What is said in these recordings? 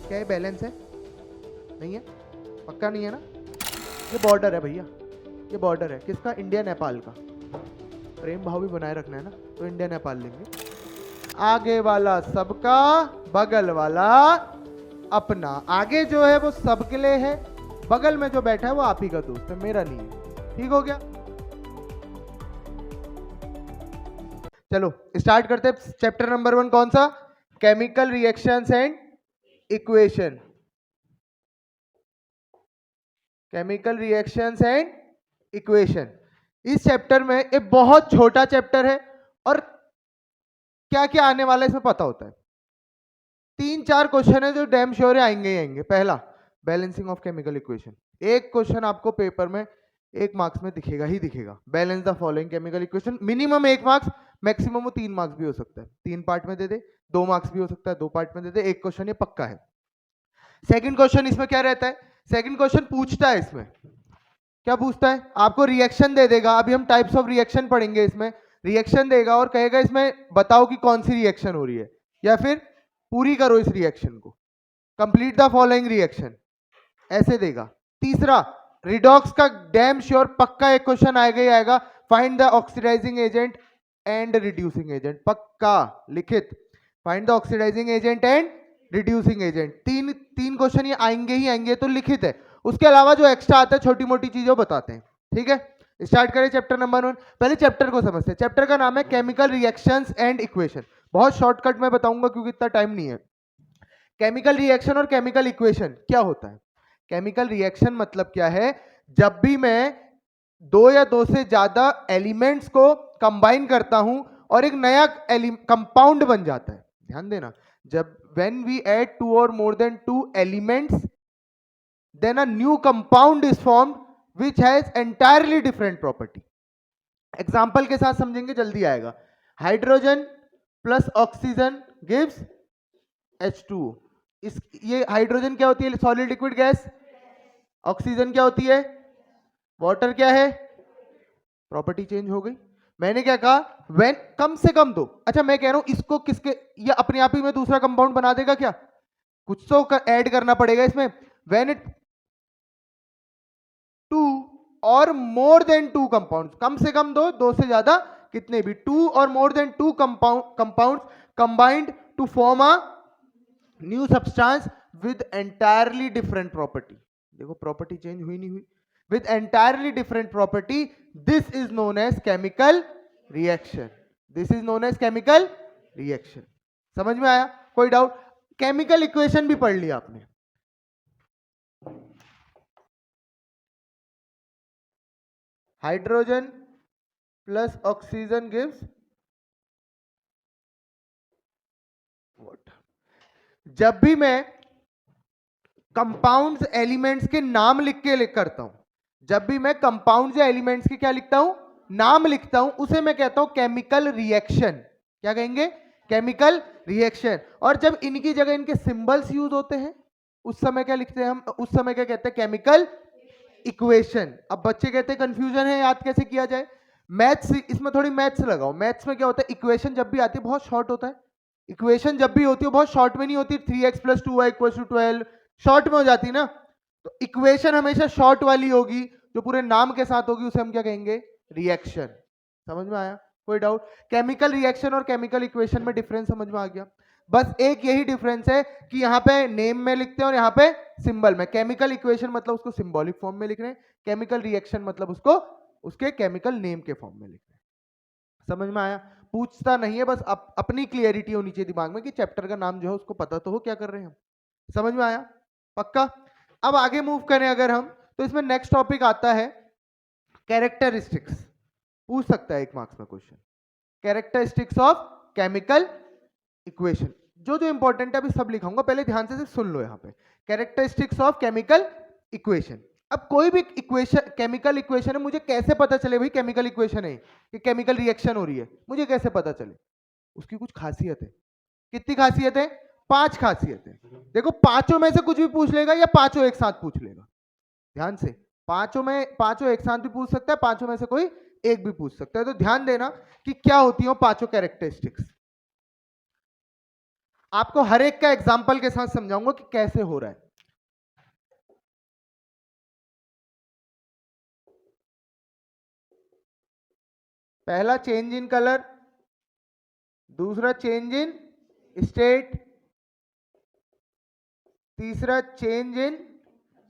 क्या ये बैलेंस है? नहीं है, पक्का नहीं है ना? ये बॉर्डर है भैया, ये बॉर्डर है किसका? इंडिया नेपाल का। प्रेम भाव भी बनाए रखना है ना, तो इंडिया नेपाल लेंगे। आगे वाला सबका, बगल वाला अपना। आगे जो है वो सबके लिए है, बगल में जो बैठा है वो आप ही का दोस्त है, मेरा नहीं है। ठीक हो गया? चलो स्टार्ट करते हैं। चैप्टर नंबर 1 कौन सा? Chemical reactions and equation. Chemical reactions and equation. इस चैप्टर में एक बहुत छोटा चैप्टर है और क्या क्या आने वाला है इसमें पता होता है। 3-4 क्वेश्चन है जो डैम श्योर आएंगे ही आएंगे। पहला, बैलेंसिंग ऑफ केमिकल इक्वेशन। एक क्वेश्चन आपको पेपर में 1 मार्क्स में दिखेगा ही दिखेगा। Balance the following chemical equation, minimum 1 marks, maximum वो 3 मार्क्स भी हो सकता है। 3 पार्ट में दे दे, 2 मार्क्स भी हो सकता है, 2 पार्ट में दे दे। 1 क्वेश्चन ये पक्का है। सेकंड क्वेश्चन इसमें क्या रहता है? सेकंड क्वेश्चन पूछता है इसमें, क्या पूछता है? आपको रिएक्शन दे देगा। अभी हम टाइप्स ऑफ रिएक्शन पढ़ेंगे। इसमें रिएक्शन देगा और कहेगा इसमें बताओ कि कौन सी रिएक्शन हो रही है, या फिर पूरी करो इस रिएक्शन को, कंप्लीट द फॉलोइंग रिएक्शन, ऐसे देगा। तीसरा, रिडॉक्स का डैम श्योर पक्का एक क्वेश्चन आएगा ही आएगा। Find the oxidising agent and reducing agent, पक्का लिखित। Find the oxidising agent and reducing agent. तीन क्वेश्चन ये आएंगे ही आएंगे, तो लिखित है। उसके अलावा जो एक्स्ट्रा आता है छोटी मोटी चीजें बताते हैं। ठीक है, स्टार्ट करें चैप्टर नंबर 1। पहले चैप्टर को समझते हैं। चैप्टर का नाम है केमिकल रिएक्शंस एंड इक्वेशन। बहुत शॉर्टकट में बताऊंगा क्योंकि इतना टाइम नहीं है। केमिकल रिएक्शन और केमिकल इक्वेशन क्या होता है? केमिकल रिएक्शन मतलब क्या है? जब भी मैं 2 या 2 से ज्यादा एलिमेंट्स को कंबाइन करता हूं और एक नया कंपाउंड बन जाता है। ध्यान देना, जब when we add 2 or more than 2 elements, then a new compound is formed which has entirely different property. Example के साथ समझेंगे, जल्दी आएगा। Hydrogen plus oxygen gives H2O। ये हाइड्रोजन क्या होती है? Solid liquid gas. ऑक्सीजन क्या होती है? वाटर। क्या है? प्रॉपर्टी चेंज हो गई। मैंने क्या कहा? व्हेन, कम से कम 2। अच्छा मैं कह रहा हूं इसको किसके, ये अपने आप ही में दूसरा कंपाउंड बना देगा क्या? कुछ तो ऐड करना पड़ेगा इसमें। व्हेन इट 2 और मोर देन 2 कंपाउंड्स, कम से कम 2, 2 से ज्यादा कितने भी, 2 और more than 2 compounds combined to form a new substance with entirely different property. देखो प्रॉपर्टी चेंज हुई नहीं हुई? With entirely different property, this is known as chemical reaction. This is known as chemical reaction. समझ में आया? कोई doubt? Chemical equation भी पढ़ लिया आपने। Hydrogen plus oxygen gives water. जब भी मैं कंपाउंड्स एलिमेंट्स के नाम लिख के करता हूं, जब भी मैं कंपाउंड्स या एलिमेंट्स के क्या लिखता हूं? नाम लिखता हूं, उसे मैं कहता हूं केमिकल रिएक्शन। क्या कहेंगे? Chemical reaction. और जब इनकी जगह इनके सिंबल्स यूज होते हैं, उस समय क्या लिखते हैं हम? उस समय क्या कहते हैं? Chemical equation. अब बच्चे कहते हैं कंफ्यूजन है, याद कैसे किया जाए? मैथ्स, इसमें थोड़ी मैथ्स लगाओ। मैथ्स में क्या होता है? इक्वेशन जब भी आती है बहुत शॉर्ट होता है। इक्वेशन जब भी होती है बहुत शॉर्ट में नहीं होती। 3x + 2y = 12 शॉर्ट में हो जाती है ना। तो इक्वेशन हमेशा शॉर्ट वाली होगी, जो पूरे नाम के साथ होगी, उसे हम क्या कहेंगे? रिएक्शन। समझ में आया? कोई डाउट? केमिकल रिएक्शन और केमिकल इक्वेशन में डिफरेंस समझ में आ गया? बस एक यही डिफरेंस है कि यहां पे नेम में लिखते हैं और यहां पे सिंबल में। केमिकल इक्वेशन मतलब उसको सिंबॉलिक फॉर्म में लिख रहे हैं, केमिकल रिएक्शन मतलब उसको उसके केमिकल नेम के फॉर्म में लिख रहे हैं। समझ में आया? पूछता नहीं है, बस अपनी क्लियरिटी होनी चाहिए दिमाग में कि चैप्टर का नाम जो है उसको पता तो हो क्या कर रहे हैं हम। समझ में आया? पक्का? अब आगे मूव करें अगर हम, तो इसमें नेक्स्ट टॉपिक आता है कैरेक्टरिस्टिक्स। पूछ सकता है 1 मार्क्स में question, characteristics of chemical equation. जो जो इंपॉर्टेंट है अभी सब लिखाऊंगा, पहले ध्यान से सिर्फ सुन लो। यहां पे कैरेक्टरिस्टिक्स ऑफ केमिकल इक्वेशन। अब कोई भी इक्वेशन, केमिकल इक्वेशन है, मुझे कैसे पता चले भाई केमिकल इक्वेशन है कि केमिकल रिएक्शन हो रही है? मुझे कैसे पता चले? उसकी कुछ खासियत है। कितनी खासियत है? 5 खासियत है। देखो पांचों में से कुछ भी पूछ लेगा या पांचों एक साथ पूछ लेगा। ध्यान से, पांचों एक साथ भी पूछ सकता है, पांचों में से कोई एक भी पूछ सकता है। तो ध्यान देना कि क्या होती है पांचों कैरेक्टरिस्टिक्स। आपको हर एक का एग्जाम्पल के साथ समझाऊंगा कि कैसे हो रहा है। पहला चेंज इन कलर, दूसरा चेंज इन स्टेट, तीसरा चेंज इन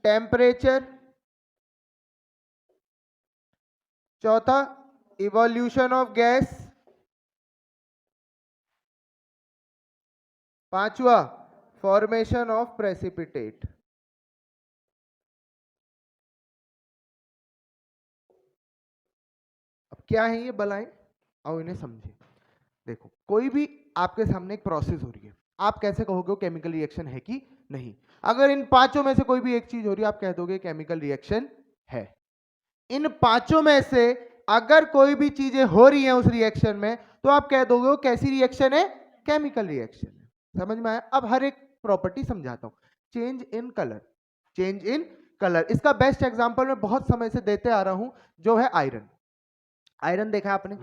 टेम्परेचर, चौथा इवोल्यूशन ऑफ गैस, पांचवा फॉर्मेशन ऑफ प्रेसिपिटेट। अब क्या है ये बलाएं, आओ इन्हें समझे। देखो, कोई भी आपके सामने एक प्रोसेस हो रही है, आप कैसे कहोगे वो केमिकल रिएक्शन है कि नहीं? अगर इन पांचों में से कोई भी एक चीज हो रही है, आप कह दोगे केमिकल रिएक्शन है। इन पांचों में से अगर कोई भी चीजें हो रही हैं उस रिएक्शन में, तो आप कह दोगे वो कैसी रिएक्शन है? केमिकल रिएक्शन है। समझ में आया? अब हर एक प्रॉपर्टी समझाता हूं। Change in colour, change in colour, इसका बेस्ट एग्जांपल मैं बहुत समय से देते आ रहा हूं, जो है आयरन। आयरन देखा है आपने?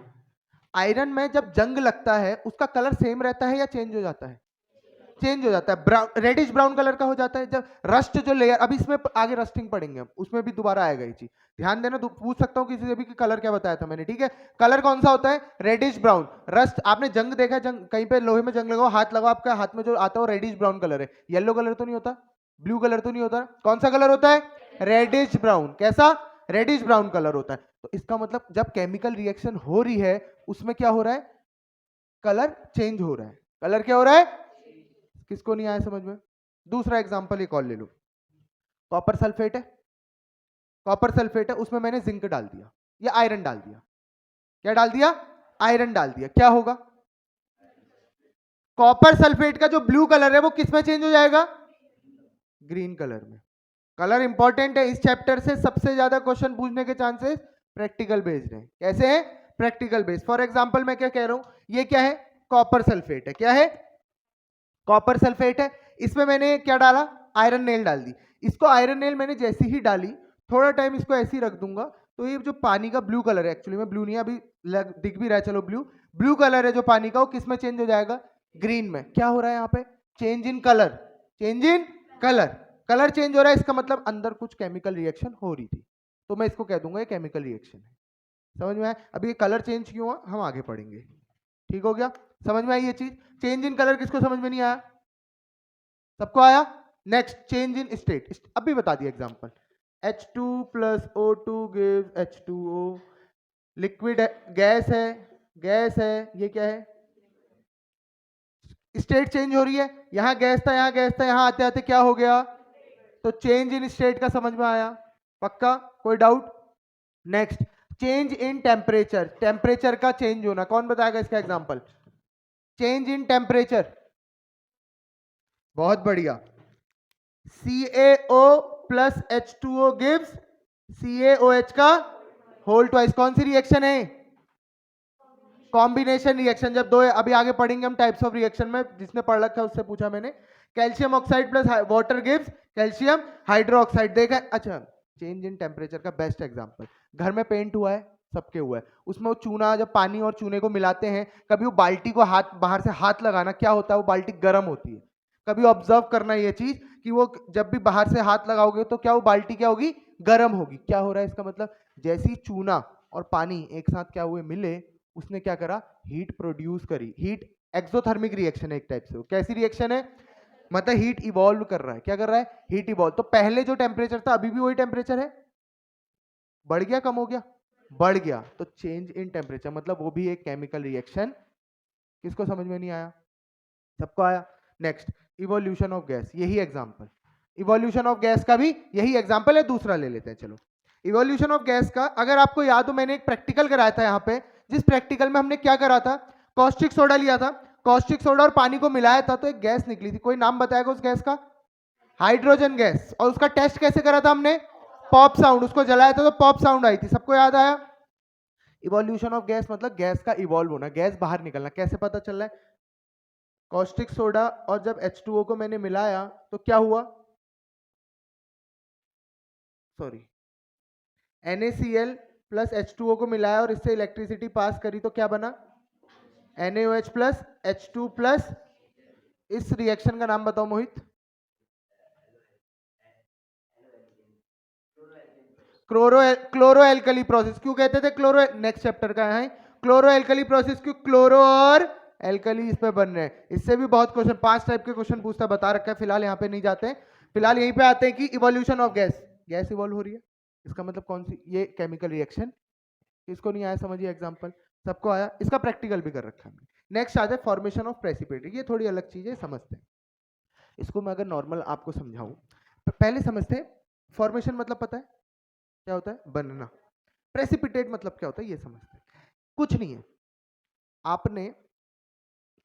आयरन में जब जंग लगता है उसका कलर सेम रहता है या चेंज हो जाता है? चेंज हो जाता है, ब्राउन, रेडिश ब्राउन कलर का हो जाता है। जब रस्ट जो लेयर, अभी इसमें आगे रस्टिंग पढ़ेंगे हम, उसमें भी दोबारा आएगा ये चीज, ध्यान देना। पूछ सकता हूँ किसी से भी कि कलर क्या बताया था मैंने, ठीक है? कलर कौन सा होता है? Reddish brown. रस्ट, आपने जंग देखा? जंग कहीं पे लोहे में जंग लगाओ, हाथ लगाओ, आपका हाथ में जो आता है वो रेडिश ब्राउन कलर है। येलो कलर तो नहीं होता, ब्लू कलर तो नहीं होता, कौन सा कलर होता है? Reddish brown. कैसा? रेडिश ब्राउन कलर होता है। तो इसका मतलब जब केमिकल रिएक्शन हो रही है उसमें क्या हो रहा है? कलर चेंज हो रहा है। कलर क्या हो रहा है? किसको नहीं आया समझ में? दूसरा एग्जांपल एक और ले लो। कॉपर सल्फेट है, कॉपर सल्फेट है, उसमें मैंने जिंक डाल दिया या आयरन डाल दिया। क्या डाल दिया? आयरन डाल दिया। क्या होगा? कॉपर सल्फेट का जो ब्लू कलर है वो किस में चेंज हो जाएगा? ग्रीन कलर में। कलर इंपॉर्टेंट है, इस चैप्टर से सबसे ज्यादा क्वेश्चन पूछने के चांसेस प्रैक्टिकल बेस्ड है। कैसे है? Practical based. फॉर एग्जांपल मैं क्या कह रहा हूं, ये क्या है? कॉपर सल्फेट है। क्या है? कॉपर सल्फेट है। इसमें मैंने क्या डाला? आयरन नेल डाल दी। इसको आयरन नेल मैंने जैसी ही डाली, थोड़ा टाइम इसको ऐसे ही रख दूंगा, तो ये जो पानी का ब्लू कलर है, एक्चुअली में ब्लू नहीं है, अभी दिख भी रहा है, चलो ब्लू, ब्लू कलर है जो पानी का, वो किस में चेंज हो जाएगा? ग्रीन में। क्या हो रहा है यहाँ पे? Change in colour, change in colour. Colour change हो रहा है, इसका मतलब अंदर कुछ केमिकल रिएक्शन हो रही थी, तो मैं इसको कह दूंगा ये केमिकल रिएक्शन है। समझ में आया? अभी ये कलर चेंज क्यों हुआ हम आगे पढ़ेंगे। ठीक हो गया? समझ में आई ये चीज? चेंज इन कलर किसको समझ में नहीं आया? सबको आया? नेक्स्ट, चेंज इन स्टेट, अभी बता दिया example. H2 plus O2 gives H2O। Liquid है, गैस है, गैस है, ये क्या है? स्टेट चेंज हो रही है। यहां गैस था, यहां गैस था, यहां आते आते क्या हो गया? तो चेंज इन स्टेट का समझ में आया? पक्का? कोई doubt? Next, change in temperature, temperature का चेंज होना, कौन बताएगा इसका एग्जांपल? चेंज इन टेम्परेचर, बहुत बढ़िया। CaO plus H2O gives CaOH का होल ट्वाइस। कौन सी रिएक्शन है? Combination reaction. जब दो, अभी आगे पढ़ेंगे हम टाइप्स ऑफ रिएक्शन में, जिसने पढ़ रखा है उससे पूछा मैंने। Calcium oxide plus water gives calcium hydroxide. देखा? अच्छा, चेंज इन टेम्परेचर का बेस्ट एग्जांपल, घर में पेंट हुआ है, सबके हुआ है, उसमें वो चूना, जब पानी और चूने को मिलाते हैं, कभी वो बाल्टी को हाथ, बाहर से हाथ लगाना, क्या होता है? वो बाल्टी गर्म होती है। कभी ऑब्जर्व करना ये चीज कि वो जब भी बाहर से हाथ लगाओगे तो क्या वो बाल्टी क्या होगी? गर्म होगी। क्या हो रहा है इसका मतलब? जैसी चूना और पानी एक साथ क्या हुए, मिले, उसने क्या करा? हीट प्रोड्यूस करी। हीट एक्सोथर्मिक रिएक्शन है एक टाइप से। कैसी रिएक्शन है? मतलब हीट इवॉल्व कर रहा है। क्या कर रहा है? Heat evolve. तो पहले जो टेम्परेचर था अभी भी वही टेम्परेचर है, बढ़ गया कम हो गया? बढ़ गया। तो चेंज इन टेम्परेचर मतलब वो भी एक केमिकल रिएक्शन। किसको समझ में नहीं आया? सबको आया? नेक्स्ट, इवोल्यूशन ऑफ गैस, यही एग्जांपल, इवोल्यूशन ऑफ गैस का भी यही एग्जांपल है। दूसरा ले लेते हैं, चलो। इवोल्यूशन ऑफ गैस का अगर आपको याद हो, मैंने एक प्रैक्टिकल कराया था यहाँ पे, जिस प्रैक्टिकल में हमने क्या करा था? कॉस्टिक सोडा लिया था, कॉस्टिक सोडा और पानी को मिलाया था, तो एक गैस निकली थी। कोई नाम बताएगा उस गैस का? Hydrogen gas. और उसका टेस्ट कैसे करा था हमने? Pop sound. उसको जलाया था तो पॉप साउंड आई थी। सबको याद आया? इवोल्यूशन ऑफ गैस मतलब गैस का इवॉल्व होना, गैस बाहर निकलना। कैसे पता चल रहा है? कॉस्टिक सोडा और जब H2O को मैंने मिलाया तो क्या हुआ? सॉरी, NaCl प्लस H2O को मिलाया और इससे इलेक्ट्रिसिटी पास करी तो क्या बना? NaOH प्लस H2 प्लस इस रिएक्शन का नाम बताओ मोहित। Chloro alkali process. क्यों कहते थे क्लोरो, नेक्स्ट चैप्टर का है क्लोरो एल्कली प्रोसेस, क्यों क्लोरो और एल्कली इस पे बन रहे हैं। इससे भी बहुत क्वेश्चन, 5 टाइप के क्वेश्चन पूछता, बता रखा है, फिलहाल यहाँ पे नहीं जाते हैं, फिलहाल यहीं पे आते हैं कि evolution of gas, gas evolve हो रही है, इसका मतलब कौन सी, ये केमिकल रिएक्शन। इसको नहीं आया समझिए एग्जाम्पल, सबको आया, इसका प्रैक्टिकल भी कर रखा है। नेक्स्ट आता है फॉर्मेशन ऑफ प्रेसिपिटेट, ये थोड़ी अलग चीज है, समझते हैं इसको। मैं अगर नॉर्मल आपको समझाऊं, पहले समझते हैं फॉर्मेशन मतलब पता है क्या होता है, बनना। प्रेसिपिटेट मतलब क्या होता है ये समझते हैं। कुछ नहीं है, आपने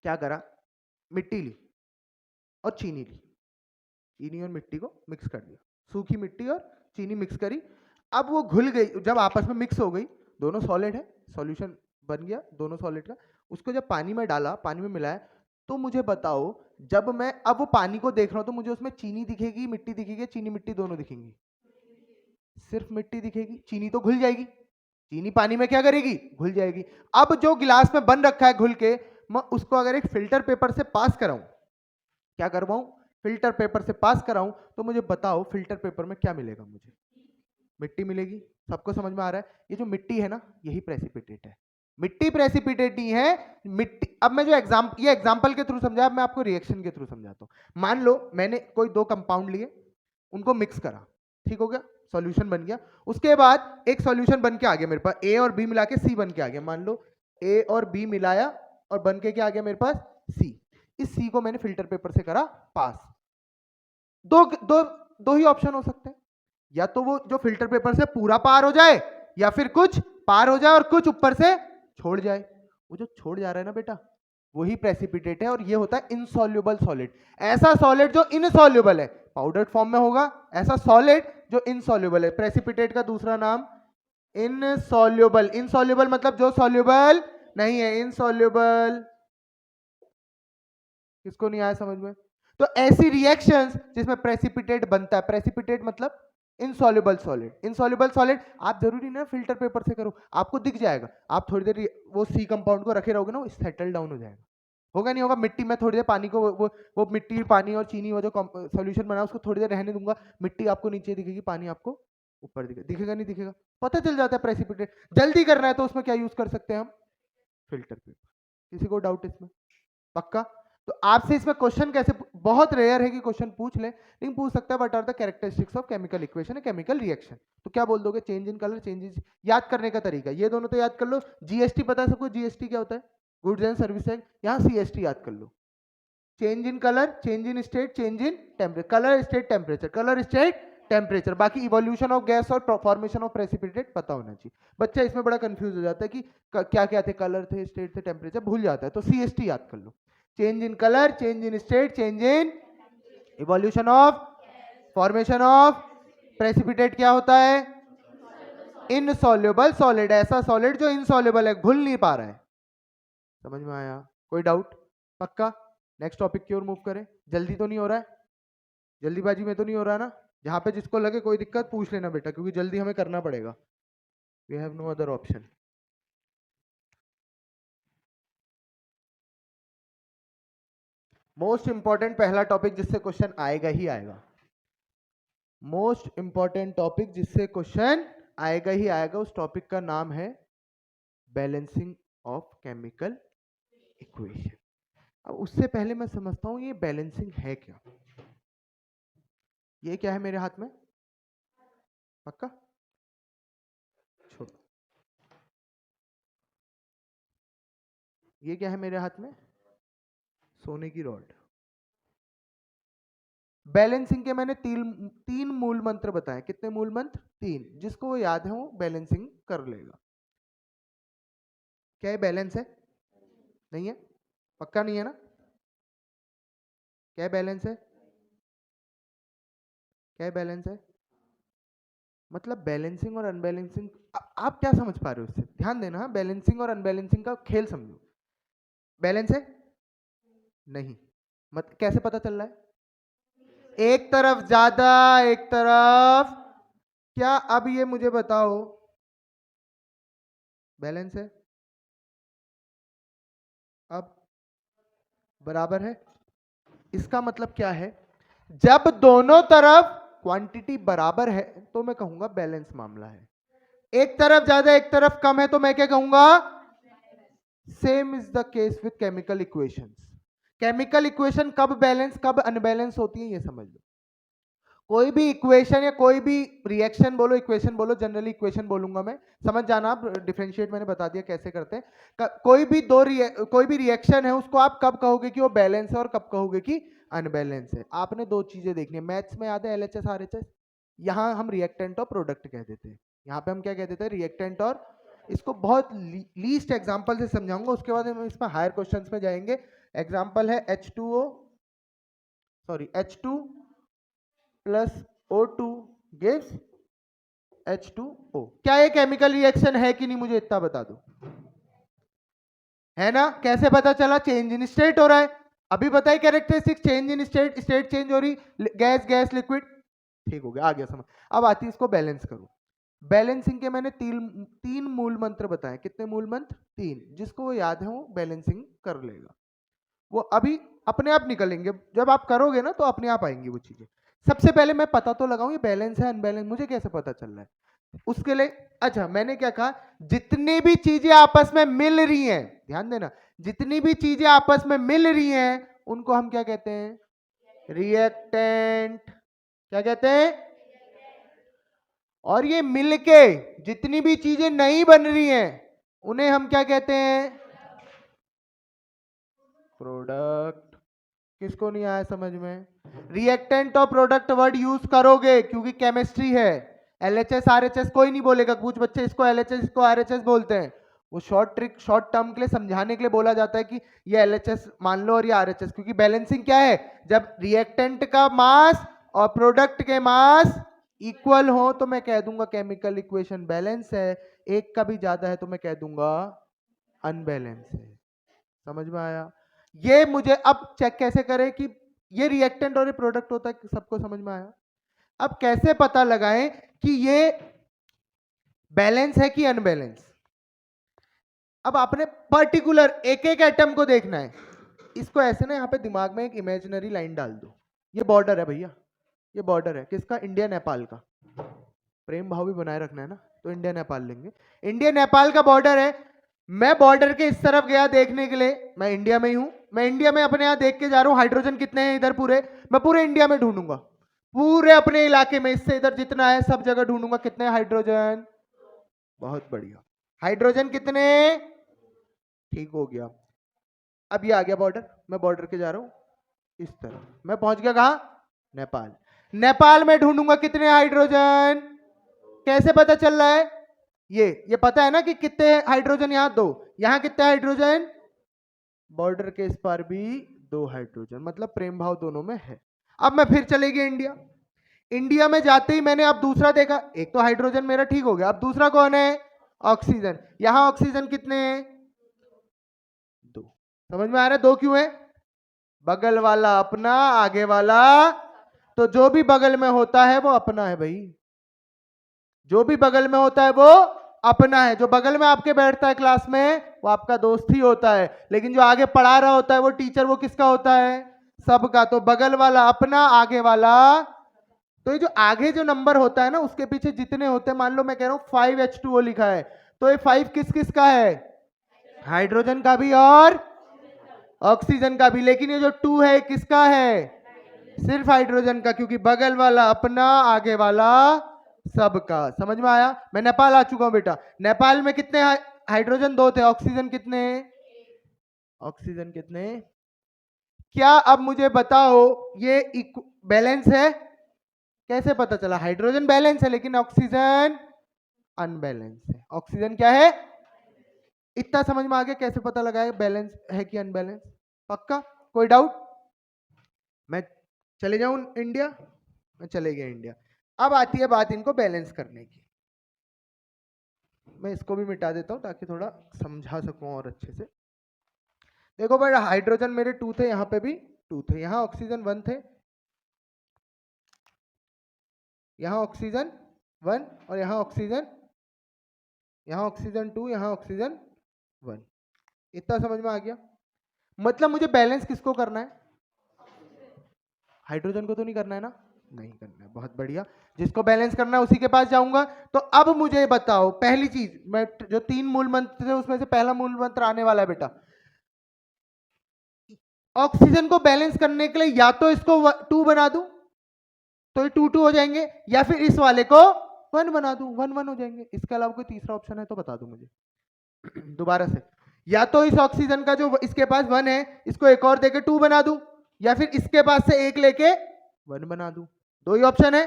क्या करा, मिट्टी ली और चीनी ली, चीनी और मिट्टी को मिक्स कर दिया, सूखी मिट्टी और चीनी मिक्स करी, अब वो घुल गई, जब आपस में मिक्स हो गई, दोनों सॉलिड है, सॉल्यूशन बन गया दोनों सॉलिड का, उसको जब पानी में डाला, पानी में मिलाया, तो मुझे बताओ, जब मैं अब वो पानी को देख रहा हूं तो मुझे उसमें चीनी दिखेगी, मिट्टी दिखेगी, चीनी मिट्टी दोनों दिखेंगी? सिर्फ मिट्टी दिखेगी, चीनी तो घुल जाएगी, चीनी पानी में क्या करेगी, घुल जाएगी। अब जो गिलास में बन रखा है घुल के, मैं उसको अगर एक फिल्टर पेपर से पास कराऊं, क्या करवाऊं, फिल्टर पेपर से पास कराऊं, तो मुझे बताओ फिल्टर पेपर में क्या मिलेगा, मुझे मिट्टी मिलेगी। सबको समझ में आ रहा है, ये जो मिट्टी है ना, यही प्रेसिपिटेट है, मिट्टी प्रेसिपिटेट ही है, मिट्टी। अब मैं जो ये एग्जांपल के थ्रू समझा, अब मैं आपको रिएक्शन के थ्रू समझाता हूं। मान लो मैंने कोई 2 कंपाउंड लिए, उनको मिक्स करा, ठीक हो गया, सॉल्यूशन बन गया। उसके बाद एक सॉल्यूशन बन के आ गया मेरे पास, ए और बी मिला के सी बन के आ गया। मान लो ए और बी मिलाया और बन के क्या आ गया मेरे पास, सी। इस सी को मैंने फिल्टर पेपर से करा पास। दो दो दो ही ऑप्शन हो सकते हैं, या तो वो जो फिल्टर पेपर से पूरा पार हो जाए, या फिर कुछ पार हो जाए और कुछ ऊपर से छोड़ जाए। वो जो छोड़ जा रहा है ना बेटा, वही प्रेसिपिटेट है, और ये होता है इनसॉल्युबल सॉलिड। ऐसा सॉलिड जो इनसॉल्युबल है, पाउडर्ड फॉर्म में होगा, ऐसा सॉलिड जो इनसॉल्युबल है। प्रेसिपिटेट का दूसरा नाम इनसॉल्युबल। इनसॉल्युबल मतलब जो सॉल्युबल नहीं है, इनसॉल्युबल। किसको नहीं आया समझ में? तो ऐसी रिएक्शंस जिसमें प्रेसिपिटेट बनता है, प्रेसिपिटेट मतलब इनसॉल्युबल सॉलिड। इनसॉल्युबल सॉलिड आप जरूरी ना फिल्टर पेपर से करो, आपको दिख जाएगा, आप थोड़ी देर वो सी कंपाउंड को रखे रहोगे ना, वो सेटल डाउन हो जाएगा। होगा नहीं होगा, मिट्टी में थोड़ी देर पानी को वो मिट्टी, पानी और चीनी, वो जो सॉल्यूशन बना उसको थोड़ी देर रहने दूंगा, मिट्टी आपको नीचे दिखेगी, पानी आपको ऊपर दिखेगा, दिखेगा नहीं दिखेगा, पता चल जाता है प्रेसिपिटेट। जल्दी करना है तो उसमें क्या यूज कर सकते हैं हम, फिल्टर पेपर। किसी को डाउट इसमें? पक्का? तो आपसे इसमें क्वेश्चन कैसे, बहुत रेयर है कि क्वेश्चन पूछ ले, लेकिन पूछ सकता है what are the characteristics of chemical equation, chemical reaction. तो क्या बोल दोगे, चेंज इन कलर, चेंजेस। याद करने का तरीका ये दोनों तो याद कर लो। जीएसटी पता है सबको, जीएसटी क्या होता है, गुड्स एंड सर्विस टैक्स, यहाँ सीएसटी याद कर लो। Change in colour, change in state, change in temperature, colour state temperature, colour state temperature. बाकी इवोल्यूशन ऑफ गैस और फॉर्मेशन ऑफ प्रेसिपिटेट पता होना चाहिए। बच्चा इसमें बड़ा कंफ्यूज हो जाता है कि क्या क्या थे, कलर थे, स्टेट थे, टेम्परेचर भूल जाता है, तो सीएसटी याद कर लो। Change in colour, change in state, change in evolution of, formation of precipitate क्या होता है, इनसॉल्युबल सॉलिड। ऐसा सॉलिड जो इनसॉल्युबल है, घुल नहीं पा रहा है। समझ में आया? कोई डाउट? पक्का? नेक्स्ट टॉपिक की ओर मूव करें। जल्दी तो नहीं हो रहा है, जल्दीबाजी में तो नहीं हो रहा ना? जहां पे जिसको लगे कोई दिक्कत पूछ लेना बेटा, क्योंकि जल्दी हमें करना पड़ेगा, we have no other option. Most important पहला टॉपिक जिससे क्वेश्चन आएगा ही आएगा, मोस्ट इंपॉर्टेंट टॉपिक जिससे क्वेश्चन आएगा ही आएगा, उस टॉपिक का नाम है बैलेंसिंग ऑफ केमिकल इक्वेशन। अब उससे पहले मैं समझता हूं ये बैलेंसिंग है क्या। ये क्या है मेरे हाथ में, पक्का? छोड़ो, ये क्या है मेरे हाथ में, सोने की रॉड। बैलेंसिंग के मैंने तीन मूल मंत्र बताए। कितने मूल मंत्र? 3। जिसको वो याद है वो बैलेंसिंग कर लेगा। क्या ये बैलेंस है? नहीं है? पक्का नहीं है ना? क्या बैलेंस है? क्या बैलेंस है? मतलब बैलेंसिंग और अनबैलेंसिंग, आप क्या समझ पा रहे हो इससे? ध्यान देना, बैलेंसिंग और अनबैलेंसिंग का खेल समझो। बैलेंस है? नहीं। मत कैसे पता चल रहा है? एक तरफ ज्यादा, एक तरफ, क्या अब ये मुझे बताओ बैलेंस है? अब बराबर है? इसका मतलब क्या है, जब दोनों तरफ क्वांटिटी बराबर है तो मैं कहूंगा बैलेंस मामला है। एक तरफ ज्यादा एक तरफ कम है तो मैं क्या कहूंगा, same is the case with chemical equations. Chemical equation कब बैलेंस कब अनबैलेंस होती है ये समझ लो। कोई भी इक्वेशन या कोई भी रिएक्शन बोलो, इक्वेशन बोलो, जनरली इक्वेशन बोलूंगा मैं, समझ जाना आप। डिफरेंशिएट मैंने बता दिया कैसे करते हैं। कोई भी रिएक्शन है उसको आप कब कहोगे कि वो बैलेंस है और कब कहोगे कि अनबैलेंस है। आपने दो चीजें देखनी है, मैथ्स में याद है LHS RHS, यहाँ हम रिएक्टेंट और प्रोडक्ट कह देते हैं, यहाँ पे हम क्या कह देते हैं, रिएक्टेंट और। इसको बहुत लीस्ट एग्जाम्पल से समझाऊंगा, उसके बाद हम इसमें हायर क्वेश्चंस में जाएंगे। एग्जाम्पल है H2 plus O2 gives H2O। क्या ये केमिकल रिएक्शन है कि नहीं, मुझे इतना बता दो, है ना? कैसे पता चला, चेंज इन स्टेट हो रहा है। अभी बताइए characteristic, change in state, state change हो रही, गैस गैस लिक्विड, ठीक हो गया, आ गया समझ। अब आती है इसको बैलेंस करो। बैलेंसिंग के मैंने तीन मूल मंत्र बताए। कितने मूल मंत्र? तीन। जिसको वो याद है वो बैलेंसिंग कर लेगा, वो अभी अपने आप निकलेंगे, जब आप करोगे ना तो अपने आप आएंगी वो चीजें। सबसे पहले मैं पता तो लगाऊं ये बैलेंस है अनबैलेंस, मुझे कैसे पता चल रहा है उसके लिए। अच्छा, मैंने क्या कहा, जितनी भी चीजें आपस में मिल रही हैं, ध्यान देना, जितनी भी चीजें आपस में मिल रही हैं उनको हम क्या कहते हैं, रिएक्टेंट। क्या कहते हैं? और ये मिलके जितनी भी चीजें नहीं बन रही हैं उन्हें हम क्या कहते हैं, प्रोडक्ट। किसको नहीं आया समझ में? रिएक्टेंट और प्रोडक्ट वर्ड यूज करोगे क्योंकि केमिस्ट्री है। LHS RHS कोई नहीं बोलेगा, कुछ बच्चे इसको LHS इसको RHS बोलते हैं, वो शॉर्ट टर्म के लिए समझाने के लिए बोला जाता है कि ये LHS मान लो और ये RHS, क्योंकि बैलेंसिंग क्या है, जब रिएक्टेंट का मास और प्रोडक्ट के मास इक्वल हो तो मैं कह दूंगा केमिकल इक्वेशन बैलेंस है, एक का भी ज्यादा है तो मैं कह दूंगा अनबैलेंस है। समझ में आया? ये मुझे अब चेक कैसे करें कि ये रिएक्टेंट और ये प्रोडक्ट होता है, सबको समझ में आया? अब कैसे पता लगाएं कि ये बैलेंस है कि अनबैलेंस? अब आपने पर्टिकुलर एक एक एटम को देखना है। इसको ऐसे ना यहाँ पे दिमाग में एक इमेजिनरी लाइन डाल दो, ये बॉर्डर है भैया, ये बॉर्डर है किसका, इंडिया नेपाल का। प्रेम भाव भी बनाए रखना है ना, तो इंडिया नेपाल लेंगे। इंडिया नेपाल का बॉर्डर है, मैं बॉर्डर के इस तरफ गया देखने के लिए, मैं इंडिया में ही हूं, मैं इंडिया में अपने यहां देख के जा रहा हूं हाइड्रोजन कितने हैं इधर पूरे, मैं पूरे इंडिया में ढूंढूंगा, पूरे अपने इलाके में इससे इधर जितना है सब जगह ढूंढूंगा कितने हाइड्रोजन। बहुत बढ़िया, हाइड्रोजन कितने, ठीक हो गया। अब ये आ गया बॉर्डर, मैं बॉर्डर के जा रहा हूं इस तरफ, मैं पहुंच गया कहां, नेपाल। नेपाल में ढूंढूंगा कितने हाइड्रोजन, कैसे पता चल रहा है, ये पता है ना कि कितने हाइड्रोजन, यहां दो, यहां कितने हाइड्रोजन, बॉर्डर के इस पार भी दो हाइड्रोजन, मतलब प्रेम भाव दोनों में है। अब मैं फिर चले गया इंडिया, इंडिया में जाते ही मैंने अब दूसरा देखा, एक तो हाइड्रोजन मेरा ठीक हो गया, अब दूसरा कौन है, ऑक्सीजन। यहां ऑक्सीजन कितने हैं, दो। समझ में आ रहा है दो क्यों है, बगल वाला अपना, आगे वाला, तो जो भी बगल में होता है वो अपना है भाई, जो भी बगल में होता है वो अपना है। जो बगल में आपके बैठता है क्लास में वो आपका दोस्त ही होता है, लेकिन जो आगे पढ़ा रहा होता है वो टीचर, वो किसका होता है, सबका। तो बगल वाला अपना, आगे वाला, तो ये जो आगे जो नंबर होता है ना उसके पीछे जितने होते हैं, मान लो मैं कह रहा हूं 5H2O लिखा है, तो ये 5 किस किस का है, हाइड्रोजन का भी और ऑक्सीजन का भी, लेकिन ये जो 2 है किसका है, सिर्फ हाइड्रोजन का, क्योंकि बगल वाला अपना, आगे वाला सबका। समझ में आया? मैं नेपाल आ चुका हूं बेटा, नेपाल में कितने हाइड्रोजन, दो थे, ऑक्सीजन कितने, ऑक्सीजन कितने, क्या अब मुझे बताओ ये बैलेंस है, कैसे पता चला, हाइड्रोजन बैलेंस है लेकिन ऑक्सीजन अनबैलेंस है। ऑक्सीजन क्या है, इतना समझ में आ गया कैसे पता लगाए बैलेंस है कि अनबैलेंस? पक्का? कोई डाउट? मैं चले जाऊं इंडिया, मैं चले गया इंडिया। अब आती है बात इनको बैलेंस करने की, मैं इसको भी मिटा देता हूं ताकि थोड़ा समझा सकूं और अच्छे से। देखो भाई, हाइड्रोजन मेरे 2 थे, यहां पे भी 2 थे, यहां ऑक्सीजन 1 थे, यहां ऑक्सीजन 1 और यहां ऑक्सीजन 2, यहां ऑक्सीजन 1। इतना समझ में आ गया? मतलब मुझे बैलेंस किसको करना है, हाइड्रोजन को तो नहीं करना है ना, नहीं करना है, बहुत बढ़िया। जिसको बैलेंस करना है उसी के पास जाऊंगा। तो अब मुझे बताओ, पहली चीज, मैं जो 3 मूल मंत्र थे उसमें से पहला मूल मंत्र आने वाला है बेटा। ऑक्सीजन को बैलेंस करने के लिए या तो इसको 2 बना दूं तो ये 2 2 हो जाएंगे, या फिर इस वाले को 1 बना दूं, 1 1 हो जाएंगे। इसके अलावा कोई तीसरा ऑप्शन है तो बता दो मुझे। दोबारा से, या तो इस ऑक्सीजन का जो इसके पास 1 है इसको एक और देके 2 बना दूं, या फिर इसके पास से एक लेके 1 बना दूं। दो ही ऑप्शन है।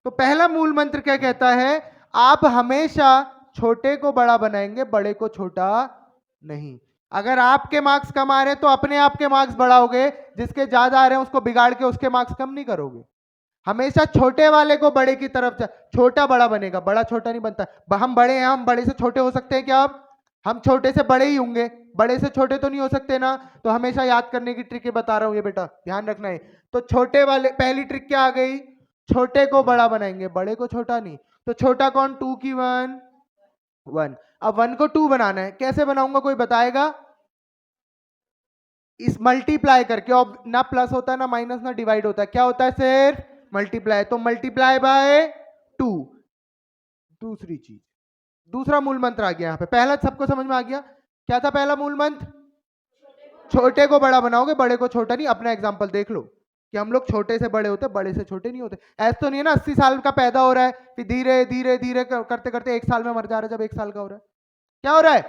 तो पहला मूल मंत्र क्या कहता है, आप हमेशा छोटे को बड़ा बनाएंगे, बड़े को छोटा नहीं। अगर आपके मार्क्स कम आ रहे हैं तो अपने आप के मार्क्स बढ़ाओगे, जिसके ज्यादा आ रहे हैं उसको बिगाड़ के उसके मार्क्स कम नहीं करोगे। हमेशा छोटे वाले को बड़े की तरफ छोटा बड़ा बनेगा, बड़ा छोटा नहीं बनता। हम बड़े हैं, हम बड़े से छोटे हो सकते हैं क्या? हम छोटे से बड़े ही होंगे, बड़े से छोटे तो नहीं हो सकते ना। तो हमेशा याद करने की ट्रिक बता रहा हूं ये बेटा, ध्यान रखना है। तो छोटे वाले, पहली ट्रिक क्या आ गई, छोटे को बड़ा बनाएंगे, बड़े को छोटा नहीं। तो छोटा कौन, 2 की 1 1। अब 1 को 2 बनाना है, कैसे बनाऊंगा कोई बताएगा? इस मल्टीप्लाई करके, और ना प्लस होता है ना माइनस ना डिवाइड होता है, क्या होता है, सिर्फ मल्टीप्लाई। तो मल्टीप्लाई बाय 2। दूसरी चीज, दूसरा मूल मंत्र आ गया यहां पे। पहला सबको समझ में आ गया, क्या था पहला मूल मंत्र? छोटे को बड़ा बनाओगे, बड़े को छोटा नहीं। अपना एग्जांपल देख लो कि हम लोग छोटे से बड़े होते, बड़े से छोटे नहीं होते। ऐसा तो नहीं है ना 80 साल का पैदा हो रहा है, फिर धीरे धीरे धीरे करते करते 1 साल में मर जा रहा है। जब 1 साल का हो रहा है, क्या हो रहा है,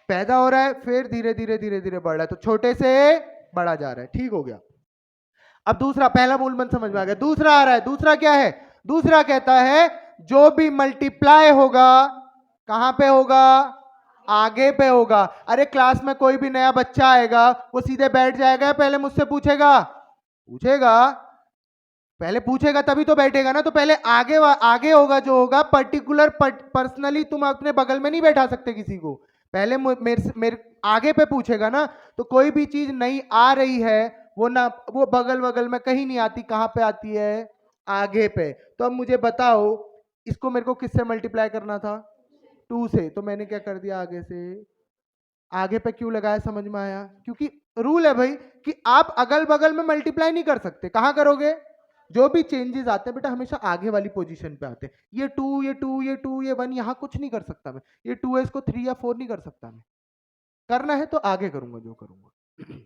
पैदा हो रहा है, फिर धीरे धीरे धीरे धीरे बढ़ रहा है, तो छोटे से बड़ा जा रहा है। ठीक हो गया। अब दूसरा, पहला मूल मंत्र समझ में आ गया। दूसरा आ रहा है, दूसरा क्या है? दूसरा कहता है जो भी मल्टीप्लाई होगा कहां पे होगा, आगे पे होगा। अरे क्लास में कोई भी नया बच्चा आएगा, वो सीधे बैठ जाएगा, पहले मुझसे पूछेगा? पूछेगा, पहले पूछेगा तभी तो बैठेगा ना। तो पहले आगे आगे होगा, जो होगा पर्टिकुलर पर्सनली तुम अपने बगल में नहीं बैठा सकते किसी को, पहले मेरे आगे पे पूछेगा ना। तो कोई भी चीज नई आ रही है वो ना, वो बगल बगल में कहीं नहीं आती, कहां पे आती है, आगे पे। तो अब मुझे बताओ, इसको मेरे को किससे मल्टीप्लाई करना था, 2 से। तो मैंने क्या कर दिया, आगे से। आगे पे क्यों लगाया, समझ में आया? क्योंकि रूल है भाई कि आप अगल बगल में मल्टीप्लाई नहीं कर सकते। कहां करोगे? जो भी चेंजेस आते हैं बेटा हमेशा आगे वाली पोजीशन पे आते हैं। ये 2 ये 2 ये 2 ये 1 यहां कुछ नहीं कर सकता मैं। ये 2 है, इसको 3 या 4 नहीं कर सकता मैं। करना है तो आगे करूंगा जो करूंगा।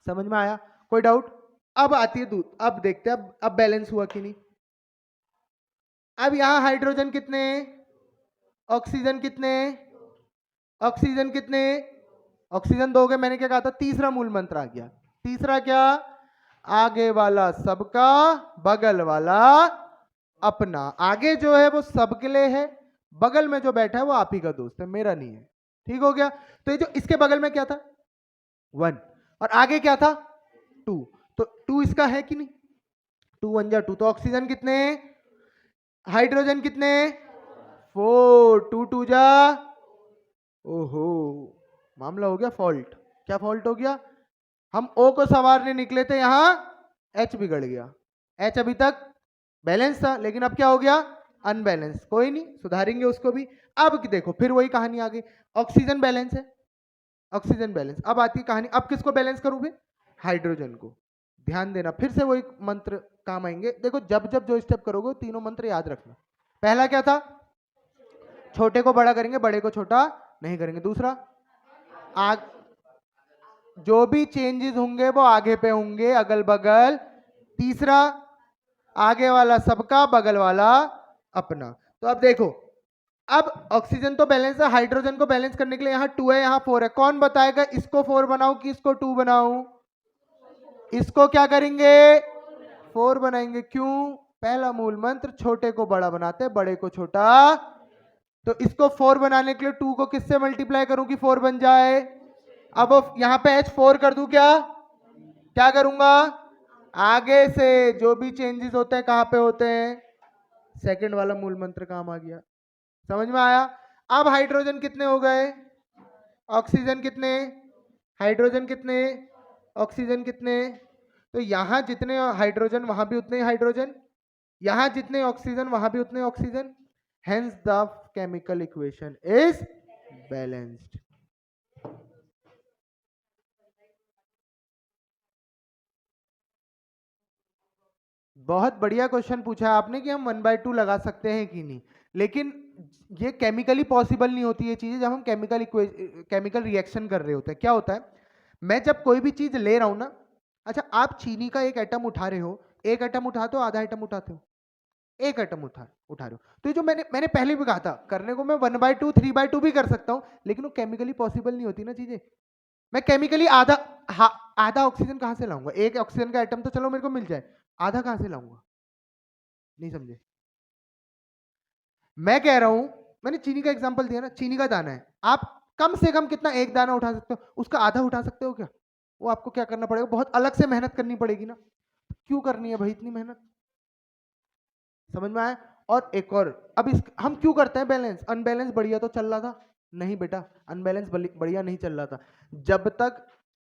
समझ में आया? कोई डाउट? अब आती है दूध, अब देखते हैं अब बैलेंस हुआ कि नहीं। अब यहां हाइड्रोजन कितने, ऑक्सीजन कितने, ऑक्सीजन कितने, ऑक्सीजन दोगे, मैंने क्या कहा था, तीसरा मूल मंत्र आ गया। तीसरा क्या, आगे वाला सबका, बगल वाला अपना। आगे जो है वो सबके लिए है, बगल में जो बैठा है वो आप ही का दोस्त है, मेरा नहीं है। ठीक हो गया? तो ये जो इसके बगल में क्या था, 1, और आगे क्या था, 2। तो 2 इसका है कि नहीं, 2 1 जा 2। तो ऑक्सीजन कितने, हाइड्रोजन कितने, 4, 2 2 जा, ओहो मामला हो गया फॉल्ट। क्या फॉल्ट हो गया? हम ओ को सवारने निकले थे, यहां एच बिगड़ गया। एच अभी तक बैलेंस था, लेकिन अब क्या हो गया, अनबैलेंस। कोई नहीं, सुधारेंगे उसको भी। अब देखो फिर वही कहानी आ गई, ऑक्सीजन बैलेंस है, ऑक्सीजन बैलेंस। अब आती है कहानी, अब किसको बैलेंस करूंगे, हाइड्रोजन को। ध्यान देना, फिर से वही मंत्र काम आएंगे। देखो जब जब जो स्टेप करोगे तीनों मंत्र याद रखना। पहला क्या था, छोटे को बड़ा करेंगे, बड़े को छोटा नहीं करेंगे। दूसरा, आग जो भी चेंजेस होंगे वो आगे पे होंगे, अगल बगल। तीसरा, आगे वाला सबका, बगल वाला अपना। तो अब देखो, अब ऑक्सीजन तो बैलेंस है, हाइड्रोजन को बैलेंस करने के लिए यहां 2 है, यहां 4 है। कौन बताएगा इसको 4 बनाऊं कि इसको 2 बनाऊं? इसको क्या करेंगे, 4 बनाएंगे। क्यों? पहला मूल मंत्र, छोटे को बड़ा बनाते, बड़े को छोटा। तो इसको 4 बनाने के लिए 2 को किससे मल्टीप्लाई करूं कि 4 बन जाए? अब यहां पे H4 कर दूं क्या? क्या करूंगा, आगे से जो भी चेंजेस होते हैं कहां पे होते हैं, सेकंड वाला मूल मंत्र काम आ गया। समझ में आया? अब हाइड्रोजन कितने हो गए, ऑक्सीजन कितने, हाइड्रोजन कितने, ऑक्सीजन कितने। तो यहां जितने हाइड्रोजन वहां भी उतने हाइड्रोजन, यहां जितने ऑक्सीजन वहां भी उतने oxygen. Hence the chemical equation is balanced. बहुत बढ़िया क्वेश्चन पूछा है आपने कि हम 1/2 लगा सकते हैं कि नहीं, लेकिन ये केमिकली पॉसिबल नहीं होती है चीजें जब हम केमिकल रिएक्शन कर रहे होते हैं। क्या होता है, मैं जब कोई भी चीज ले रहा हूं ना, अच्छा आप चीनी का एक एटम उठा रहे हो, एक एटम उठाते हो, आधा एटम उठाते हो, एक एटम उठा रहे हो, तो ये जो मैंने पहले भी कहा था, करने को मैं 1/2 3/2 भी कर सकता हूं, लेकिन वो केमिकली पॉसिबल नहीं होती ना चीजें। मैं केमिकली आधा ऑक्सीजन कहां से लाऊंगा? एक ऑक्सीजन का एटम तो चलो मेरे को मिल जाए, आधा कहां से लाऊंगा? नहीं समझे? मैं कह रहा हूं, मैंने चीनी का एग्जांपल दिया ना, चीनी का दाना है, आप कम से कम कितना, एक दाना उठा सकते हो, उसका आधा उठा सकते हो क्या? वो आपको क्या करना पड़ेगा, बहुत अलग से मेहनत करनी पड़ेगी ना। क्यों करनी है भाई इतनी मेहनत? समझ में आया? और एक और, अब हम क्यों करते हैं बैलेंस? अनबैलेंस बढ़िया तो चल रहा था, नहीं बेटा, अनबैलेंस बढ़िया नहीं चल रहा था। जब तक,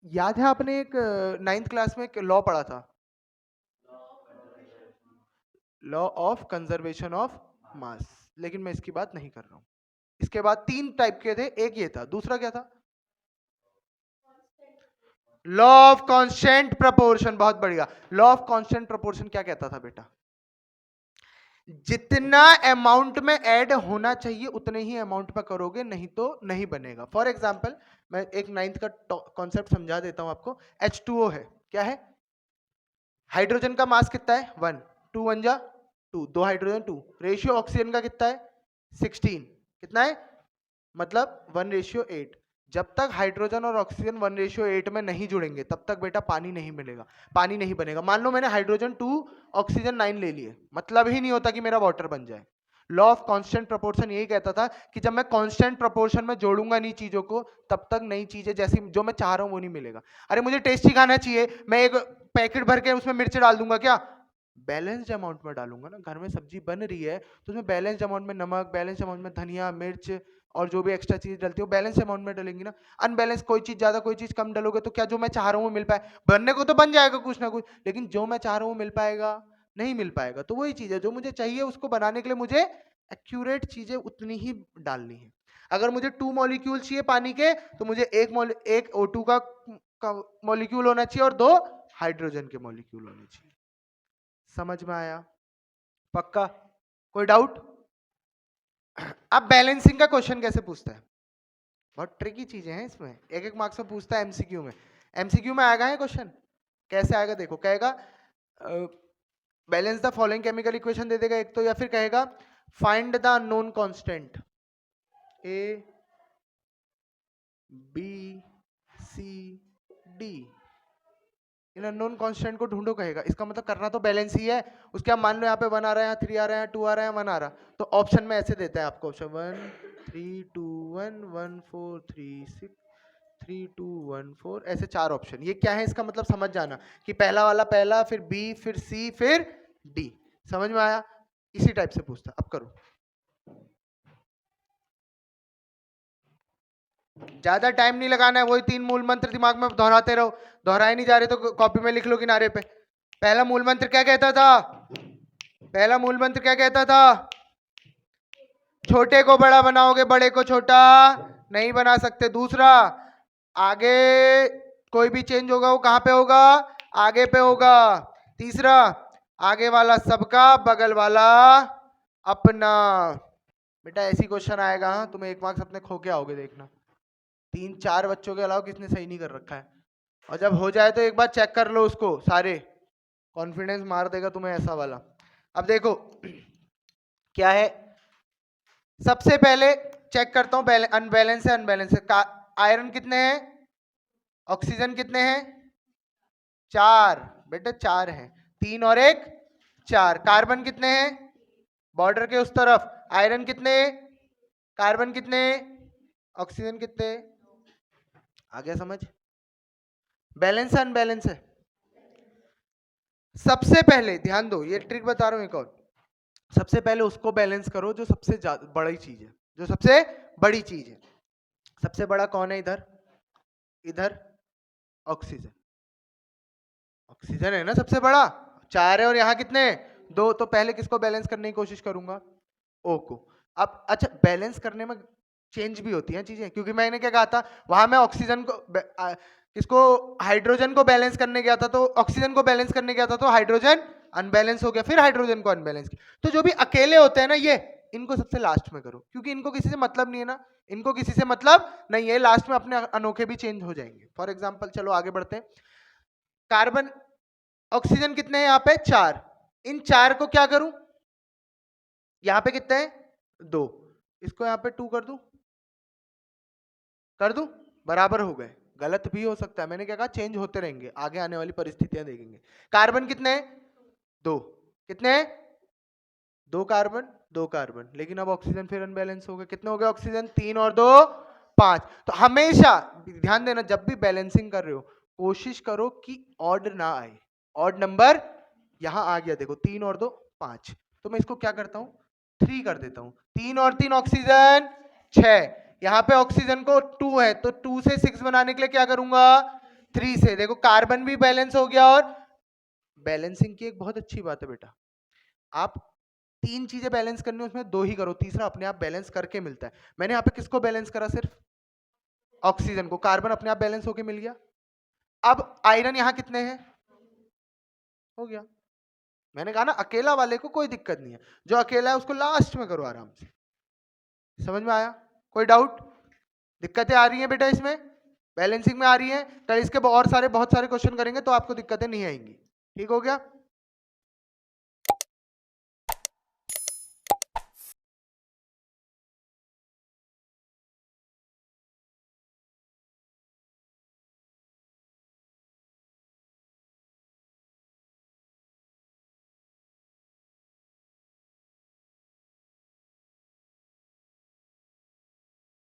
याद है आपने एक 9th क्लास में एक लॉ पढ़ा था, law of conservation of mass, लेकिन मैं इसकी बात नहीं कर रहा हूं। इसके बाद 3 टाइप के थे, एक ये था, दूसरा क्या था? Law of constant proportion. बहुत बढ़िया। लॉ ऑफ कांस्टेंट प्रोपोर्शन क्या कहता था बेटा? जितना अमाउंट में ऐड होना चाहिए उतने ही अमाउंट में करोगे, नहीं तो नहीं बनेगा। फॉर एग्जाम्पल, मैं एक 9th का कॉन्सेप्ट समझा देता हूं आपको। H2O है, क्या है? हाइड्रोजन का मास कितना है? 1, 2 1 जा 2, 2 हाइड्रोजन 2, रेशियो ऑक्सीजन का कितना है? 16, कितना है? मतलब 1:8। जब तक हाइड्रोजन और ऑक्सीजन 1:8 में नहीं जुड़ेंगे तब तक बेटा पानी नहीं मिलेगा, पानी नहीं बनेगा। मान लो मैंने हाइड्रोजन 2 ऑक्सीजन 9 ले लिए, मतलब ही नहीं होता कि मेरा वाटर बन जाए। लॉ ऑफ कांस्टेंट प्रोपोर्शन यही कहता था कि जब मैं कांस्टेंट प्रोपोर्शन में जोड़ूंगा नहीं चीजों को, तब तक नई चीजें जैसी जो मैं चाह रहा हूं वो नहीं मिलेगा। अरे मुझे टेस्टी खाना चाहिए, मैं एक पैकेट भर के उसमें मिर्च डाल दूंगा क्या? बैलेंस्ड अमाउंट में डालूंगा ना। घर में सब्जी बन रही है तो उसमें बैलेंस्ड अमाउंट में नमक, बैलेंस्ड अमाउंट में धनिया, मिर्च और जो भी एक्स्ट्रा चीज डलती है वो बैलेंस अमाउंट में डलेंगी ना। अनबैलेंस कोई चीज ज्यादा कोई चीज कम डलोगे तो क्या जो मैं चाह रहा हूँ मिल पाए? बनने को तो बन जाएगा कुछ ना कुछ, लेकिन जो मैं चाह रहा हूँ मिल पाएगा? नहीं मिल पाएगा। तो वही चीज है, जो मुझे चाहिए उसको बनाने के लिए मुझे एक्यूरेट चीजें उतनी ही डालनी है। अगर मुझे 2 मॉलिक्यूल चाहिए पानी के, तो मुझे एक O2 का मॉलिक्यूल होना चाहिए और 2 हाइड्रोजन के मॉलिक्यूल होने चाहिए। समझ में आया? पक्का? कोई डाउट? अब बैलेंसिंग का क्वेश्चन कैसे पूछता है? बहुत ट्रिकी चीजें हैं इसमें, एक एक मार्क्स में पूछता है। एमसीक्यू में, एमसीक्यू में आएगा ये क्वेश्चन। कैसे आएगा देखो, कहेगा balance the following chemical equation दे देगा एक तो, या फिर कहेगा find the unknown constant A B C D, इन अननोन कांस्टेंट को ढूंढो कहेगा। इसका मतलब करना तो बैलेंस ही है। उसके, आप मान लो यहाँ पे 1 आ रहा है, 3 आ रहा है, 2 आ रहा है, 1 आ रहा है, तो ऑप्शन में ऐसे देता है आपको, ऑप्शन 1 3 2 1 1 4 3 6 3 2 1 4, ऐसे 4 ऑप्शन। ये क्या है इसका मतलब समझ जाना कि पहला वाला पहला, फिर बी, फिर सी, फिर डी। समझ में आया? इसी टाइप से पूछता। अब करो, ज्यादा टाइम नहीं लगाना है, वही 3 मूल मंत्र दिमाग में दोहराते रहो। दोहराए नहीं जा रहे तो कॉपी में लिख लो किनारे पे। पहला मूल मंत्र क्या कहता था? पहला मूल मंत्र क्या कहता था? छोटे को बड़ा बनाओगे, बड़े को छोटा नहीं बना सकते। दूसरा, आगे कोई भी चेंज होगा वो कहां पे होगा? आगे पे होगा। तीसरा, आगे वाला सबका, बगल वाला अपना। बेटा ऐसी क्वेश्चन आएगा, हाँ तुम्हें 1 मार्क्स अपने खो के आओगे, देखना। 3-4 बच्चों के अलावा किसने सही नहीं कर रखा है। और जब हो जाए तो एक बार चेक कर लो उसको, सारे कॉन्फिडेंस मार देगा तुम्हें ऐसा वाला। अब देखो क्या है, सबसे पहले चेक करता हूं अनबैलेंस है, अनबैलेंस है। आयरन कितने हैं? ऑक्सीजन कितने हैं? 4 बेटा, 4 हैं। 3 और 1 4। कार्बन कितने हैं बॉर्डर के उस तरफ? आयरन कितने? कार्बन कितने? ऑक्सीजन कितने? आ गया समझ? बैलेंस है, अनबैलेंस है? सबसे पहले ध्यान दो, ये ट्रिक बता रहा हूं एक और। सबसे पहले उसको बैलेंस करो जो सबसे बड़ी चीज है, जो सबसे बड़ी चीज है। सबसे बड़ा कौन है इधर? इधर ऑक्सीजन। ऑक्सीजन है ना सबसे बड़ा। 4 है और यहाँ कितने? 2। तो पहले किसको बैलेंस करने की कोशिश करूंगा? ओ को। अब अच्छा, बैलेंस करने में चेंज भी होती हैं चीजें, क्योंकि मैंने क्या कहा था, वहां मैं ऑक्सीजन को किसको, हाइड्रोजन को बैलेंस करने गया था, तो ऑक्सीजन को बैलेंस करने गया था तो हाइड्रोजन अनबैलेंस हो गया, फिर हाइड्रोजन को अनबैलेंस किया। तो जो भी अकेले होते हैं ना, ये इनको सबसे लास्ट में करो, क्योंकि इनको किसी से मतलब नहीं है ना, इनको किसी से मतलब नहीं है, लास्ट में अपने अनोखे भी चेंज हो जाएंगे। फॉर एग्जाम्पल चलो आगे बढ़ते हैं। कार्बन, ऑक्सीजन कितने हैं यहाँ पे? 4। इन 4 को क्या करूं, यहाँ पे कितने हैं? 2, इसको यहाँ पे 2 कर दूं, बराबर हो गए। गलत भी हो सकता है, मैंने क्या कहा, चेंज होते रहेंगे, आगे आने वाली परिस्थितियां देखेंगे। कार्बन कितने हैं? 2। कितने हैं? 2 कार्बन 2 कार्बन, लेकिन अब ऑक्सीजन फिर अनबैलेंस हो गए। कितने हो गए ऑक्सीजन? 3 और 2 5। तो हमेशा ध्यान देना, जब भी बैलेंसिंग कर रहे हो कोशिश करो कि ऑड ना आए। ऑड नंबर यहां आ गया, देखो 3 और 2 5, तो मैं इसको क्या करता हूं, 3 कर देता हूं। 3 और 3 ऑक्सीजन 6, यहाँ पे ऑक्सीजन को 2 है, तो 2 से 6 बनाने के लिए क्या करूंगा, 3 से। देखो कार्बन भी बैलेंस हो गया, और बैलेंसिंग की एक बहुत अच्छी बात है बेटा, आप 3 चीजें बैलेंस करनी है, उसमें 2 ही करो, तीसरा अपने आप बैलेंस करके मिलता है। मैंने यहाँ पे किसको बैलेंस करा? सिर्फ ऑक्सीजन को। कार्बन अपने आप बैलेंस होके मिल गया। अब आयरन यहाँ कितने हैं? हो गया। मैंने कहा ना, अकेला वाले को कोई दिक्कत नहीं है, जो अकेला है उसको लास्ट में करो आराम से। समझ में आया? कोई डाउट? दिक्कतें आ रही हैं बेटा इसमें? बैलेंसिंग में आ रही है? कल इसके बहुत सारे क्वेश्चन करेंगे तो आपको दिक्कतें नहीं आएंगी। ठीक हो गया?